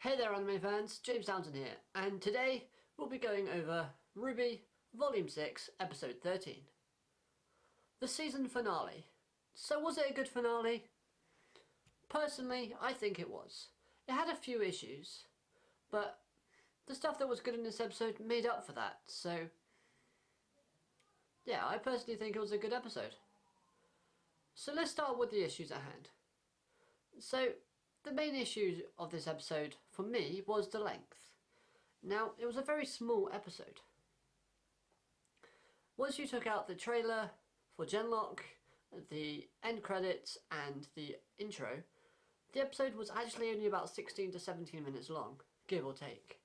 Hey there anime fans, James Downton here, and today we'll be going over RWBY Volume 6, Episode 13. The season finale. So was it a good finale? Personally, I think it was. It had a few issues, but the stuff that was good in this episode made up for that, so yeah, I personally think it was a good episode. So let's start with the issues at hand. So, the main issue of this episode, for me, was the length. Now, it was a very small episode. Once you took out the trailer for Genlock, the end credits and the intro, the episode was actually only about 16 to 17 minutes long, give or take.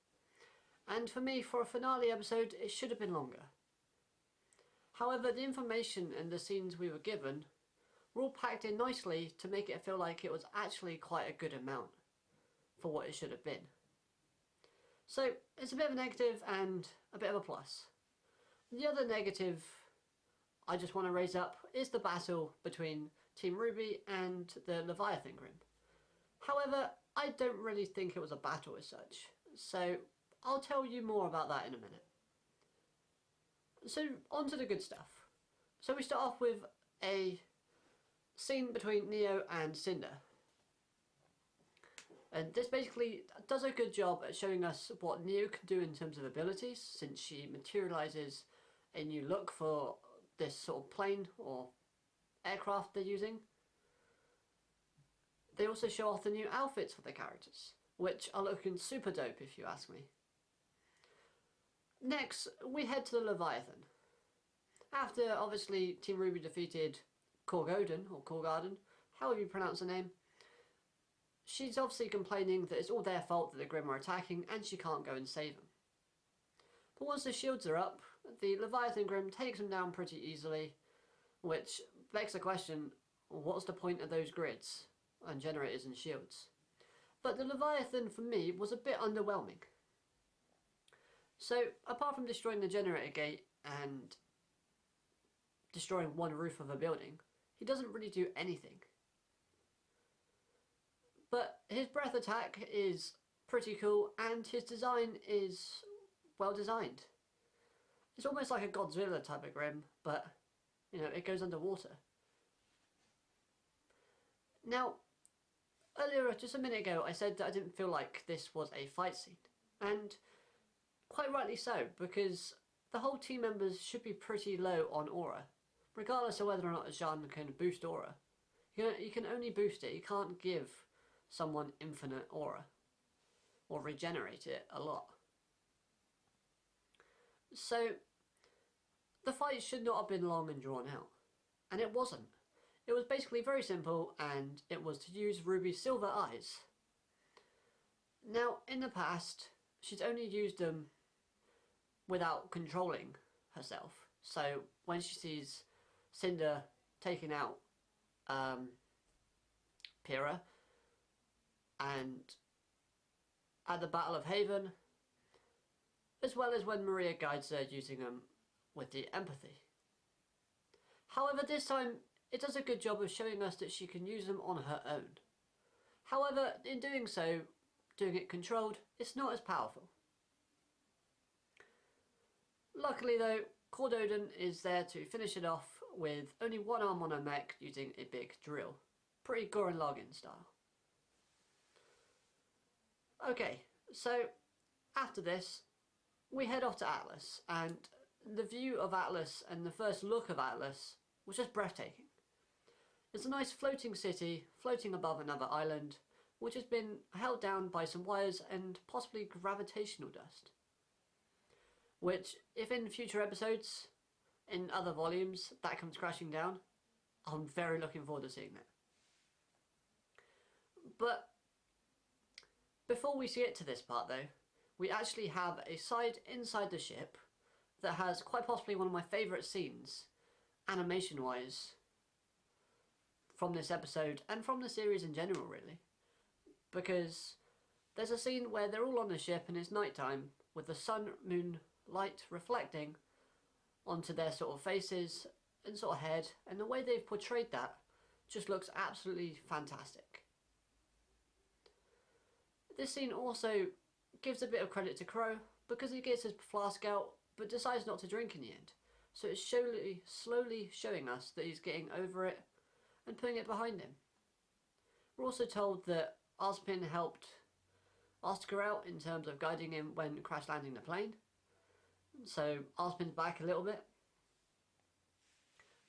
And for me, for a finale episode, it should have been longer. However, the information and the scenes we were given were all packed in nicely to make it feel like it was actually quite a good amount for what it should have been. So it's a bit of a negative and a bit of a plus. The other negative I just want to raise up is the battle between Team RWBY and the Leviathan Grimm. However, I don't really think it was a battle as such, so I'll tell you more about that in a minute. So on to the good stuff. So we start off with a scene between Neo and Cinder. And this basically does a good job at showing us what Neo can do in terms of abilities, since she materialises a new look for this sort of plane or aircraft they're using. They also show off the new outfits for the characters, which are looking super dope if you ask me. Next, we head to the Leviathan. After obviously Team RWBY defeated Korgarden, however you pronounce the name, she's obviously complaining that it's all their fault that the Grimm are attacking and she can't go and save them. But once the shields are up, the Leviathan Grimm takes them down pretty easily, which begs the question, what's the point of those grids and generators and shields? But the Leviathan for me was a bit underwhelming. So apart from destroying the generator gate and destroying one roof of a building, he doesn't really do anything. But his breath attack is pretty cool and his design is well designed. It's almost like a Godzilla type of Grimm, but you know, it goes underwater. Now, earlier, just a minute ago, I said that I didn't feel like this was a fight scene. And quite rightly so, because the whole team members should be pretty low on aura, regardless of whether or not Jean can boost aura. You can only boost it, you can't give someone infinite aura, or regenerate it a lot. So, the fight should not have been long and drawn out, and it wasn't. It was basically very simple, and it was to use RWBY's silver eyes. Now, in the past, she's only used them without controlling herself. So, when she sees Cinder taking out Pyrrha, and at the Battle of Haven, as well as when Maria guides her using them with the empathy. However, this time it does a good job of showing us that she can use them on her own. However, in doing so, doing it controlled, it's not as powerful. Luckily though, Korgarden is there to finish it off with only one arm on her mech using a big drill. Pretty Gurren Lagann style. Okay, so after this, we head off to Atlas, and the view of Atlas and the first look of Atlas was just breathtaking. It's a nice floating city, floating above another island, which has been held down by some wires and possibly gravitational dust. Which, if in future episodes, in other volumes, that comes crashing down, I'm very looking forward to seeing that. But before we get to this part though, we actually have a side inside the ship that has quite possibly one of my favourite scenes, animation wise, from this episode and from the series in general really. Because there's a scene where they're all on the ship and it's night time with the sun, moon, light reflecting onto their sort of faces and sort of head, and the way they've portrayed that just looks absolutely fantastic. This scene also gives a bit of credit to Crow because he gets his flask out but decides not to drink in the end. So it's slowly showing us that he's getting over it and putting it behind him. We're also told that Ozpin helped Oscar out in terms of guiding him when crash landing the plane. So Ozpin's back a little bit.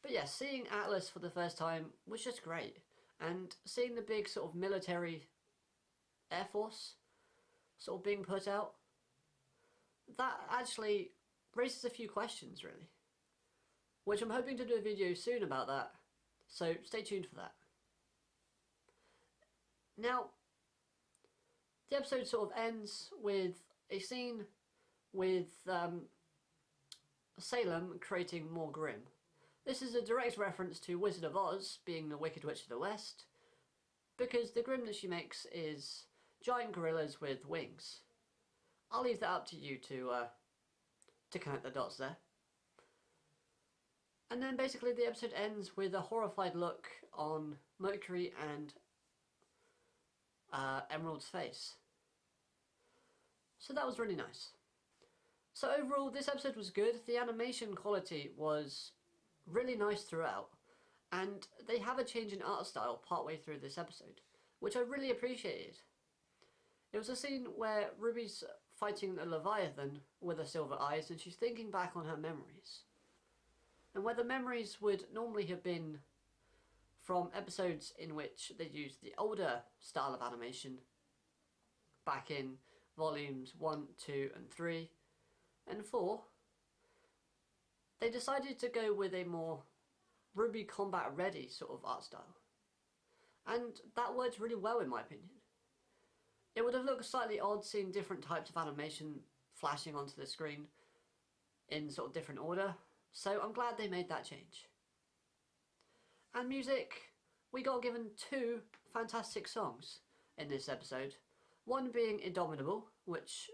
But yeah, seeing Atlas for the first time was just great. And seeing the big sort of military air force sort of being put out, that actually raises a few questions really. Which I'm hoping to do a video soon about that. So stay tuned for that. Now, the episode sort of ends with a scene with Salem creating more Grimm. This is a direct reference to Wizard of Oz being the Wicked Witch of the West, because the Grimm that she makes is giant gorillas with wings. I'll leave that up to you to connect the dots there. And then basically the episode ends with a horrified look on Mercury and Emerald's face. So that was really nice. So overall, this episode was good. The animation quality was really nice throughout, and they have a change in art style partway through this episode, which I really appreciated. It was a scene where Ruby's fighting a Leviathan with her silver eyes, and she's thinking back on her memories. And where the memories would normally have been from episodes in which they used the older style of animation back in volumes 1, 2 and 3 and 4, they decided to go with a more RWBY combat ready sort of art style. And that worked really well in my opinion. It would have looked slightly odd seeing different types of animation flashing onto the screen in sort of different order, so I'm glad they made that change. And music, we got given 2 fantastic songs in this episode. One being Indomitable, which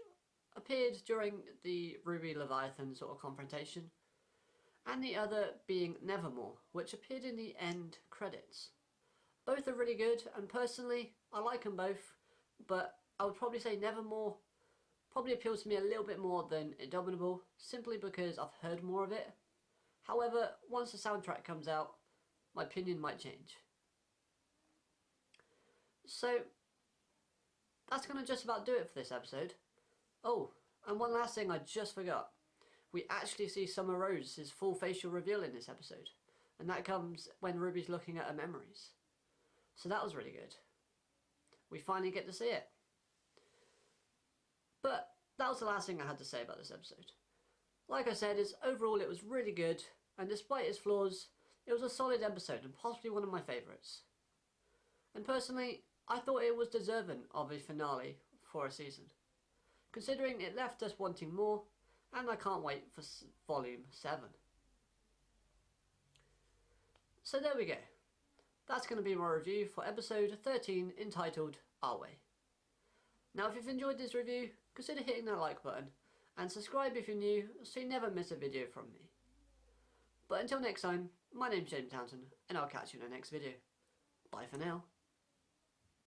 appeared during the RWBY Leviathan sort of confrontation, and the other being Nevermore, which appeared in the end credits. Both are really good, and personally, I like them both, but I would probably say Nevermore probably appeals to me a little bit more than Indomitable, simply because I've heard more of it. However, once the soundtrack comes out, my opinion might change. So, that's going to just about do it for this episode. Oh, and one last thing I just forgot. We actually see Summer Rose's full facial reveal in this episode, and that comes when Ruby's looking at her memories. So that was really good. We finally get to see it. But that was the last thing I had to say about this episode. Like I said, overall it was really good, and despite its flaws, it was a solid episode and possibly one of my favourites. And personally, I thought it was deserving of a finale for a season, considering it left us wanting more, and I can't wait for Volume 7. So there we go. That's going to be my review for episode 13 entitled RWBY. Now if you've enjoyed this review, consider hitting that like button and subscribe if you're new so you never miss a video from me. But until next time, my name's James Townsend and I'll catch you in the next video. Bye for now.